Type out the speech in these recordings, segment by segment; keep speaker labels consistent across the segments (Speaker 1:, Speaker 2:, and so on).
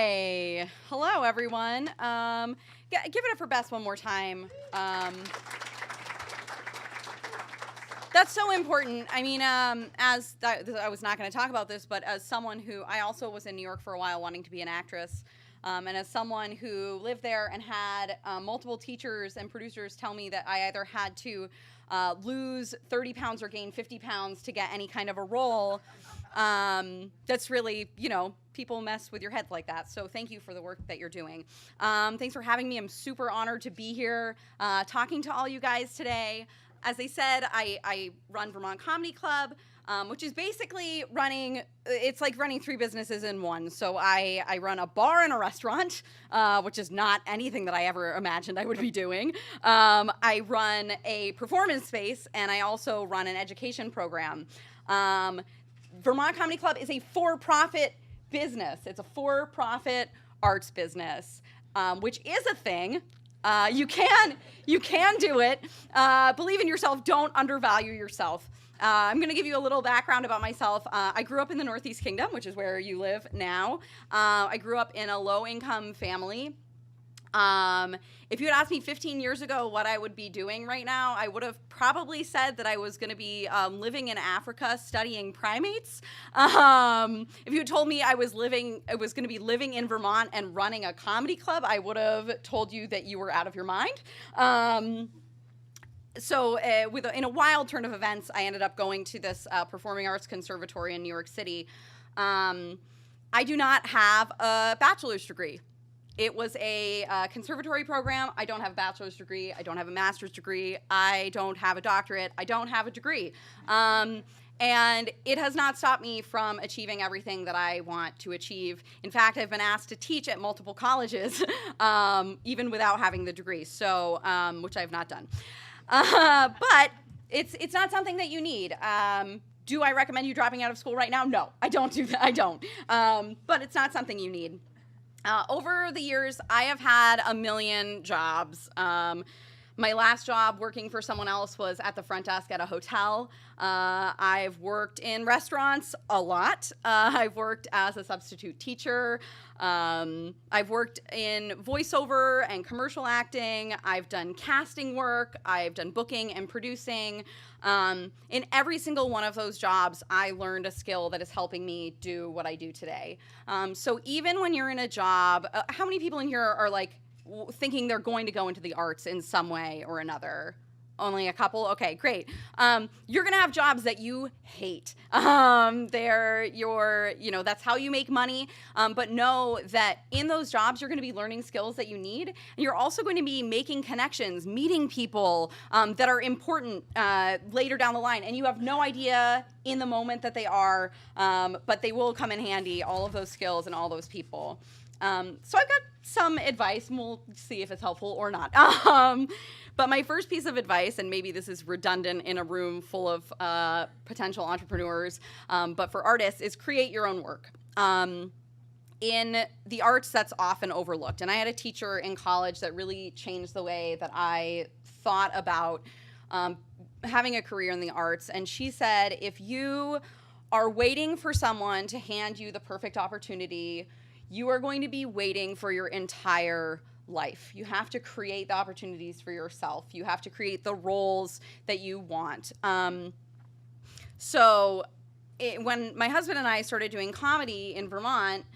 Speaker 1: Hi. Hello, everyone. Give it up for Beth one more time. That's so important. I mean, I was not going to talk about this, but as someone who, I also was in New York for a while wanting to be an actress, and as someone who lived there and had multiple teachers and producers tell me that I either had to lose 30 pounds or gain 50 pounds to get any kind of a role, that's really, people mess with your head like that. So thank you for the work that you're doing. Thanks for having me. I'm super honored to be here talking to all you guys today. As I said, I run Vermont Comedy Club, which is basically it's like running three businesses in one. So I run a bar and a restaurant, which is not anything that I ever imagined I would be doing. I run a performance space, and I also run an education program. Vermont Comedy Club is a for-profit business. It's a for-profit arts business, which is a thing. You can do it. Believe in yourself. Don't undervalue yourself. I'm going to give you a little background about myself. I grew up in the Northeast Kingdom, which is where you live now. I grew up in a low-income family. If you had asked me 15 years ago what I would be doing right now, I would have probably said that I was going to be living in Africa studying primates. If you had told me I was going to be living in Vermont and running a comedy club, I would have told you that you were out of your mind. So in a wild turn of events, I ended up going to this performing arts conservatory in New York City. I do not have a bachelor's degree. It was a conservatory program. I don't have a bachelor's degree. I don't have a master's degree. I don't have a doctorate. I don't have a degree. And it has not stopped me from achieving everything that I want to achieve. In fact, I've been asked to teach at multiple colleges, even without having the degree, so which I've not done. But it's not something that you need. Do I recommend you dropping out of school right now? No, I don't do that. I don't. But it's not something you need. Over the years, I have had a million jobs. My last job working for someone else was at the front desk at a hotel. I've worked in restaurants a lot. I've worked as a substitute teacher. I've worked in voiceover and commercial acting. I've done casting work. I've done booking and producing. In every single one of those jobs, I learned a skill that is helping me do what I do today. So even when you're in a job, how many people in here are like thinking they're going to go into the arts in some way or another? Only a couple? Okay, great. You're going to have jobs that you hate. That's how you make money. But know that in those jobs, you're going to be learning skills that you need. And you're also going to be making connections, meeting people that are important later down the line. And you have no idea in the moment that they are, but they will come in handy, all of those skills and all those people. So I've got some advice, and we'll see if it's helpful or not. But my first piece of advice, and maybe this is redundant in a room full of potential entrepreneurs, but for artists, is create your own work. In the arts, that's often overlooked. And I had a teacher in college that really changed the way that I thought about having a career in the arts. And she said, if you are waiting for someone to hand you the perfect opportunity, you are going to be waiting for your entire life. You have to create the opportunities for yourself. You have to create the roles that you want. When my husband and I started doing comedy in Vermont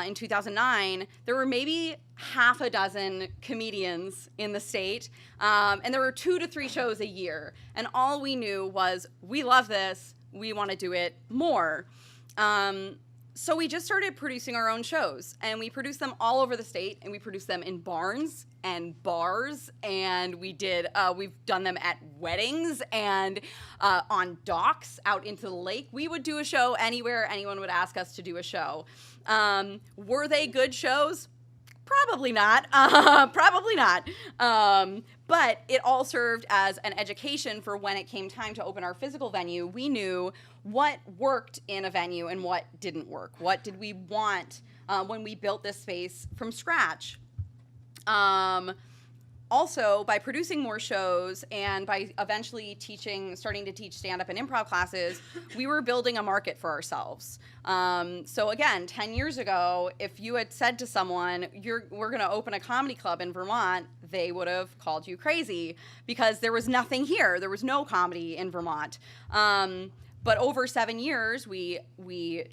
Speaker 1: in 2009, there were maybe half a dozen comedians in the state, and there were 2 to 3 shows a year. And all we knew was, we love this, we want to do it more. So we just started producing our own shows, and we produced them all over the state, and we produced them in barns and bars, and we've done them at weddings and on docks out into the lake. We would do a show anywhere anyone would ask us to do a show. Were they good shows? Probably not. But it all served as an education for when it came time to open our physical venue. We knew what worked in a venue and what didn't work. What did we want when we built this space from scratch? Also, by producing more shows and by eventually starting to teach stand-up and improv classes, we were building a market for ourselves. So again, 10 years ago, if you had said to someone, we're going to open a comedy club in Vermont, they would have called you crazy because there was nothing here. There was no comedy in Vermont. But over 7 years, we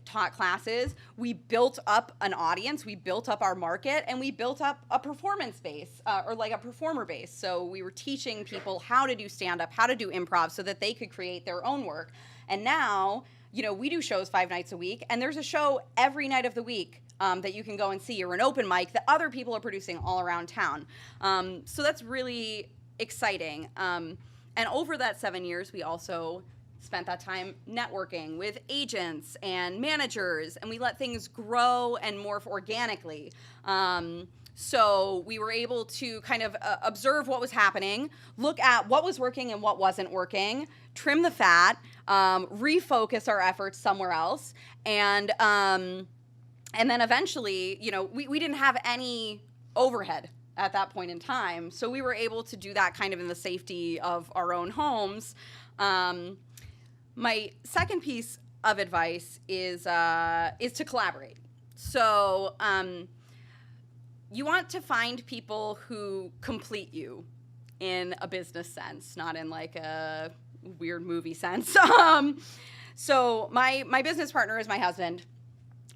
Speaker 1: taught classes, we built up an audience, we built up our market, and we built up a performance base, or like a performer base. So we were teaching people how to do stand-up, how to do improv, so that they could create their own work. And now, we do shows 5 nights a week, and there's a show every night of the week that you can go and see, or an open mic that other people are producing all around town. So that's really exciting. And over that 7 years, we also spent that time networking with agents and managers, and we let things grow and morph organically. So we were able to kind of observe what was happening, look at what was working and what wasn't working, trim the fat, refocus our efforts somewhere else, and then eventually, we didn't have any overhead at that point in time, so we were able to do that kind of in the safety of our own homes. My second piece of advice is to collaborate. So you want to find people who complete you in a business sense, not in like a weird movie sense. So my business partner is my husband,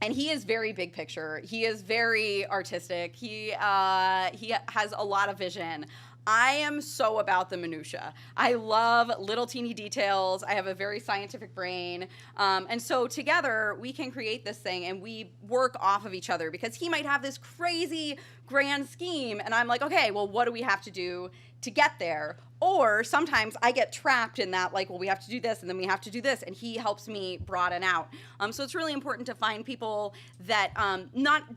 Speaker 1: and he is very big picture. He is very artistic. He has a lot of vision. I am so about the minutia. I love little teeny details. I have a very scientific brain. And so together we can create this thing, and we work off of each other, because he might have this crazy grand scheme and I'm like, okay, well, what do we have to do to get there? Or sometimes I get trapped in that, like, well, we have to do this and then we have to do this, and he helps me broaden out. So it's really important to find people that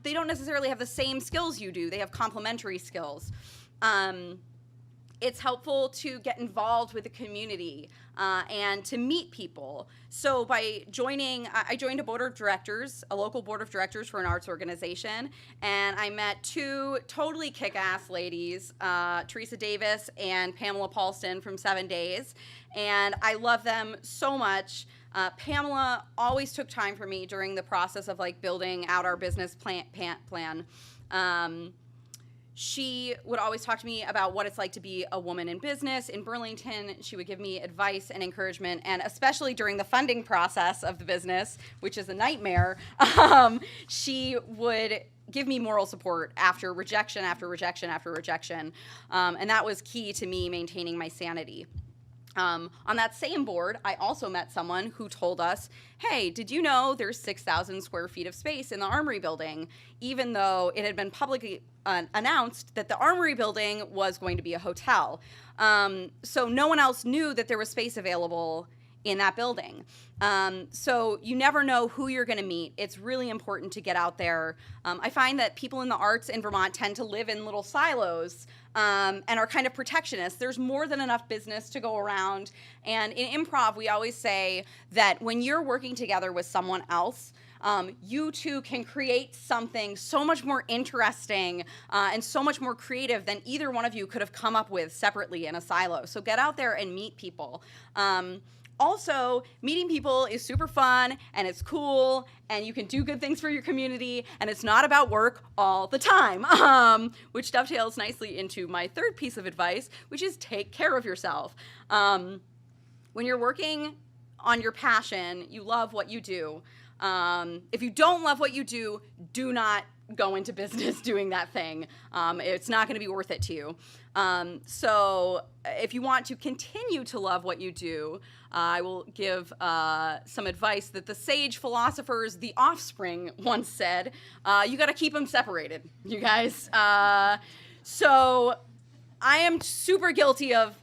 Speaker 1: they don't necessarily have the same skills you do. They have complementary skills. It's helpful to get involved with the community and to meet people. So by I joined a local board of directors for an arts organization, and I met 2 totally kick-ass ladies, Teresa Davis and Pamela Paulston from 7 Days, and I love them so much. Pamela always took time for me during the process of like building out our business plan. She would always talk to me about what it's like to be a woman in business. In Burlington, she would give me advice and encouragement, and especially during the funding process of the business, which is a nightmare, she would give me moral support after rejection after rejection after rejection, and that was key to me maintaining my sanity. On that same board, I also met someone who told us, hey, did you know there's 6,000 square feet of space in the Armory building, even though it had been publicly announced that the Armory building was going to be a hotel. So no one else knew that there was space available in that building. So you never know who you're going to meet. It's really important to get out there. I find that people in the arts in Vermont tend to live in little silos and are kind of protectionist. There's more than enough business to go around. And in improv, we always say that when you're working together with someone else, you two can create something so much more interesting and so much more creative than either one of you could have come up with separately in a silo. So get out there and meet people. Also, meeting people is super fun, and it's cool, and you can do good things for your community, and it's not about work all the time, which dovetails nicely into my third piece of advice, which is take care of yourself. When you're working on your passion, you love what you do. If you don't love what you do, do not go into business doing that thing. It's not going to be worth it to you. So if you want to continue to love what you do, I will give some advice that the sage philosophers, the offspring, once said. You got to keep them separated, you guys. So I am super guilty of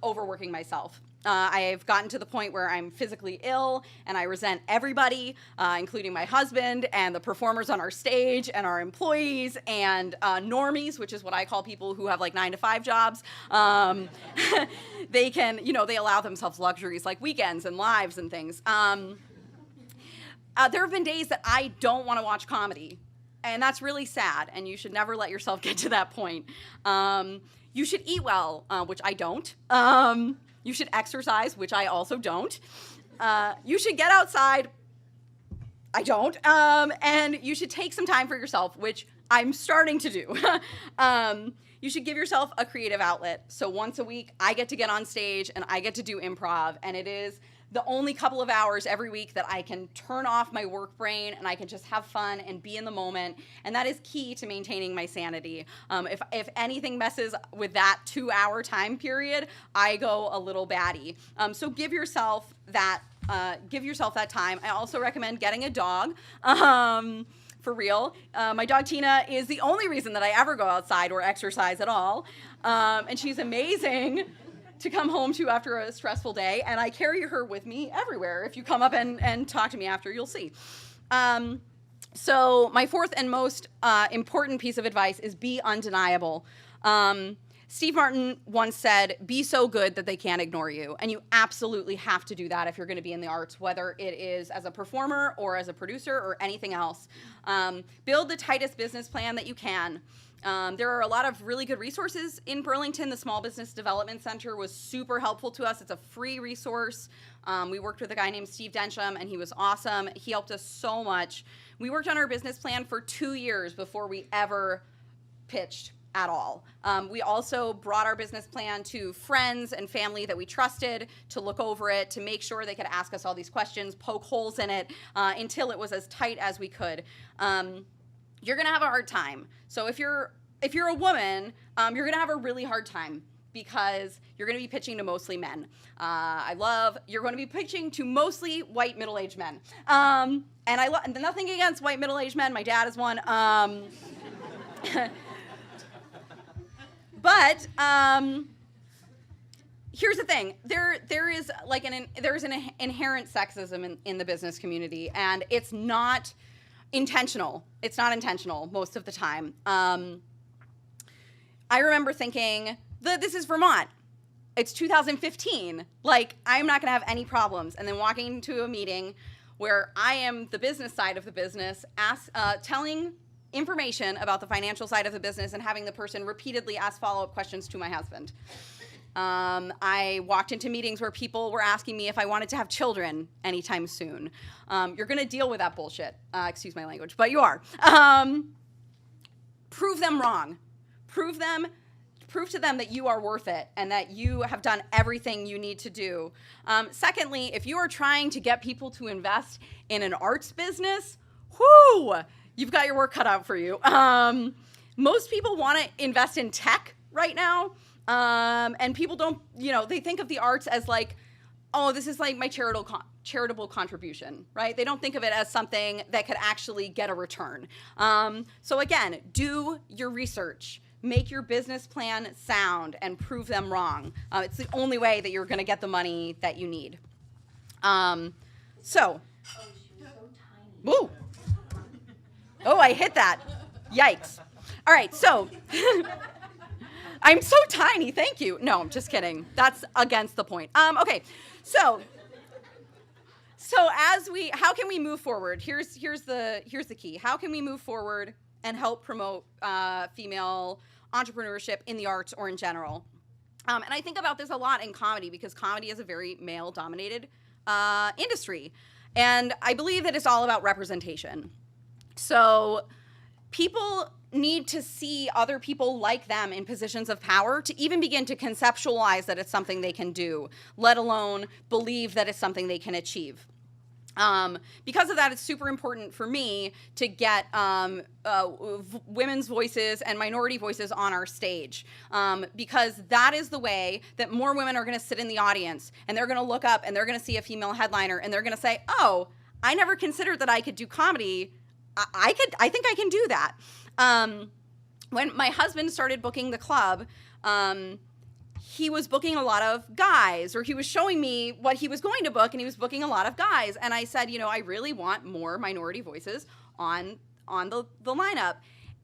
Speaker 1: overworking myself. I've gotten to the point where I'm physically ill, and I resent everybody, including my husband and the performers on our stage and our employees and normies, which is what I call people who have like 9-to-5 jobs. They can, they allow themselves luxuries like weekends and lives and things. There have been days that I don't want to watch comedy, and that's really sad, and you should never let yourself get to that point. You should eat well, which I don't. You should exercise, which I also don't. You should get outside. I don't. And you should take some time for yourself, which I'm starting to do. You should give yourself a creative outlet. So once a week, I get to get on stage and I get to do improv. And it is the only couple of hours every week that I can turn off my work brain and I can just have fun and be in the moment. And that is key to maintaining my sanity. If anything messes with that 2-hour time period, I go a little batty. So give yourself that time. I also recommend getting a dog. For real. My dog Tina is the only reason that I ever go outside or exercise at all. And she's amazing to come home to after a stressful day. And I carry her with me everywhere. If you come up and talk to me after, you'll see. So my fourth and most important piece of advice is be undeniable. Steve Martin once said, be so good that they can't ignore you. And you absolutely have to do that if you're going to be in the arts, whether it is as a performer or as a producer or anything else. Build the tightest business plan that you can. There are a lot of really good resources in Burlington. The Small Business Development Center was super helpful to us. It's a free resource. We worked with a guy named Steve Densham, and he was awesome. He helped us so much. We worked on our business plan for 2 years before we ever pitched at all. We also brought our business plan to friends and family that we trusted to look over it, to make sure they could ask us all these questions, poke holes in it, until it was as tight as we could. You're gonna have a hard time. So if you're a woman, you're gonna have a really hard time because you're gonna be pitching to mostly men. You're gonna be pitching to mostly white middle-aged men. And nothing against white middle-aged men. My dad is one. But here's the thing: there is an inherent sexism in the business community, and it's not intentional. It's not intentional most of the time. I remember thinking, this is Vermont. It's 2015. Like, I'm not going to have any problems. And then walking into a meeting where I am the business side of the business, telling information about the financial side of the business and having the person repeatedly ask follow-up questions to my husband. I walked into meetings where people were asking me if I wanted to have children anytime soon. You're going to deal with that bullshit. Excuse my language, but you are. Prove them wrong. Prove to them that you are worth it and that you have done everything you need to do. Secondly, if you are trying to get people to invest in an arts business, you've got your work cut out for you. Most people want to invest in tech right now. And people don't, they think of the arts as like, oh, this is like my charitable contribution, right? They don't think of it as something that could actually get a return. So again, do your research. Make your business plan sound and prove them wrong. It's the only way that you're going to get the money that you need. Woo! Oh, I hit that. Yikes. All right, so I'm so tiny, thank you. No, I'm just kidding. That's against the point. Okay, so how can we move forward? Here's the key. How can we move forward and help promote female entrepreneurship in the arts or in general? And I think about this a lot in comedy because comedy is a very male-dominated industry. And I believe that it's all about representation. So people need to see other people like them in positions of power to even begin to conceptualize that it's something they can do, let alone believe that it's something they can achieve. Because of that, it's super important for me to get women's voices and minority voices on our stage, because that is the way that more women are going to sit in the audience and they're going to look up and they're going to see a female headliner and they're going to say, oh, I never considered that I could do comedy. I think I can do that. When my husband started booking the club, he was booking a lot of guys, or he was showing me what he was going to book, and he was booking a lot of guys. And I said, I really want more minority voices on the lineup.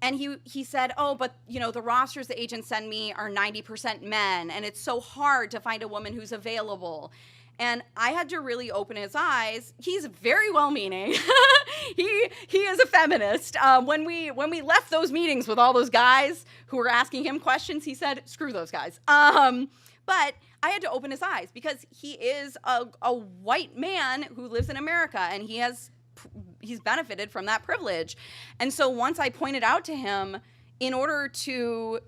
Speaker 1: And he said, oh, but the rosters the agents send me are 90% men, and it's so hard to find a woman who's available. And I had to really open his eyes. He's very well-meaning. he is a feminist. When we left those meetings with all those guys who were asking him questions, he said, "Screw those guys." But I had to open his eyes because he is a white man who lives in America, and he's benefited from that privilege. And so once I pointed out to him, in order to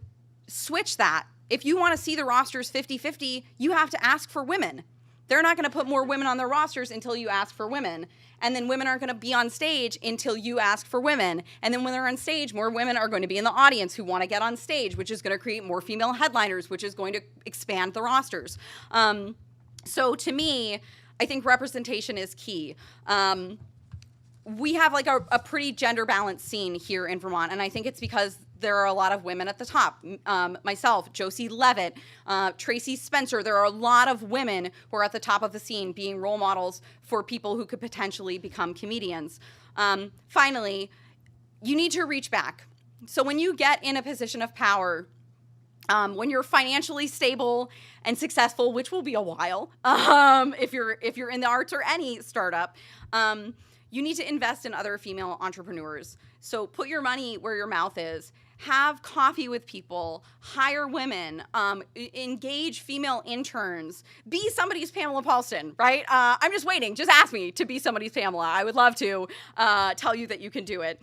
Speaker 1: switch that, if you want to see the rosters 50-50, you have to ask for women. They're not going to put more women on their rosters until you ask for women. And then women aren't going to be on stage until you ask for women. And then when they're on stage, more women are going to be in the audience who want to get on stage, which is going to create more female headliners, which is going to expand the rosters. So to me, I think representation is key. We have like a pretty gender balanced scene here in Vermont, and I think it's because there are a lot of women at the top. Myself, Josie Levitt, Tracy Spencer. There are a lot of women who are at the top of the scene being role models for people who could potentially become comedians. Finally, you need to reach back. So when you get in a position of power, when you're financially stable and successful, which will be a while, if you're in the arts or any startup, you need to invest in other female entrepreneurs. So put your money where your mouth is. Have coffee with people, hire women, engage female interns, be somebody's Pamela Paulson, right? I'm just waiting. Just ask me to be somebody's Pamela. I would love to tell you that you can do it.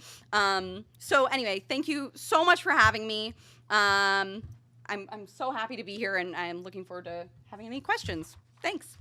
Speaker 1: So anyway, thank you so much for having me. I'm so happy to be here, and I'm looking forward to having any questions. Thanks.